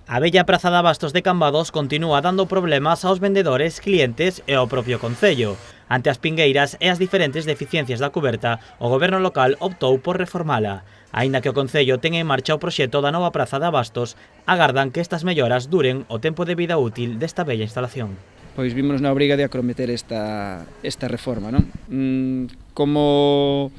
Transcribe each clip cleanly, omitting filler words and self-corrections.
A vella praza de abastos de Cambados continúa dando problemas aos vendedores, clientes e ao propio concello. Ante as pingueiras e as diferentes deficiencias da cuberta, o goberno local optou por reformala. Aínda que o concello ten en marcha o proxecto da nova praza de abastos, agardan que estas melloras duren o tempo de vida útil desta bella instalación. Pois vimos na obriga de acrometer esta reforma, non? Como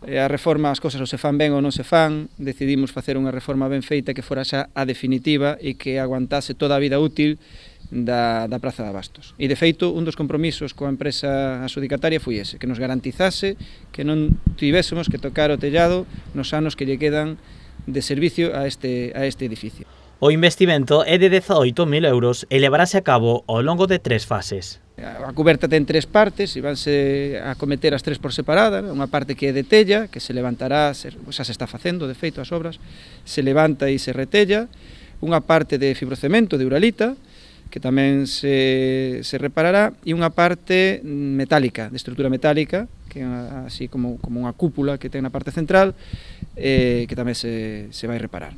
a reforma, as cousas ou se fan ben ou non se fan, decidimos facer unha reforma ben feita que fora xa a definitiva e que aguantase toda a vida útil da praza de abastos. E, de feito, un dos compromisos coa empresa adxudicataria foi ese, que nos garantizase que non tivésemos que tocar o tellado nos anos que lle quedan de servicio a este edificio. O investimento é de 18.000 euros e levarase a cabo ao longo de 3 fases. A cuberta ten 3 partes e vanse a cometer as 3 por separada. Unha parte que é de tella, que se levantará, xa se está facendo, de feito, as obras, se levanta e se retella. Unha parte de fibrocemento, de uralita, que tamén se reparará, e unha parte metálica, de estrutura metálica, que é así como unha cúpula que ten na parte central, que tamén se vai reparar.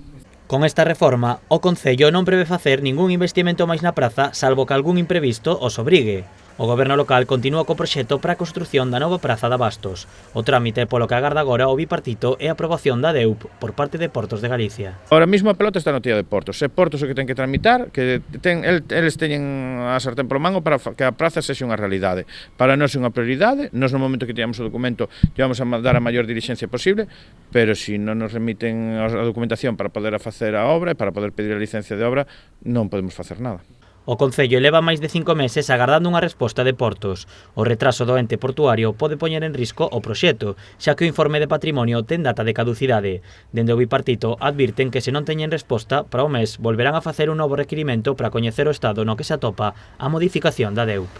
Con esta reforma, o concello non prevé facer ningún investimento máis na praza, salvo que algún imprevisto os obrigue. O goberno local continúa co proxecto para a construción da nova praza de abastos. O trámite polo que agarda agora o bipartito é a aprobación da DEUP por parte de Portos de Galicia. Ahora mismo a pelota está no tío de Portos. É Portos o que ten que tramitar, que eles teñen a sartén polo mango para que a praza sexa unha realidade. Para nós é unha prioridade, nós no momento que teñamos o documento vamos a dar a maior dilixencia posible, pero se non nos remiten a documentación para poder facer a obra e para poder pedir a licencia de obra, non podemos facer nada. O concello leva máis de 5 meses agardando unha resposta de Portos. O retraso do ente portuario pode poñer en risco o proxecto, xa que o informe de patrimonio ten data de caducidade. Dende o bipartito advirten que se non teñen resposta, para o mes volverán a facer un novo requirimento para coñecer o estado no que se atopa a modificación da DEUP.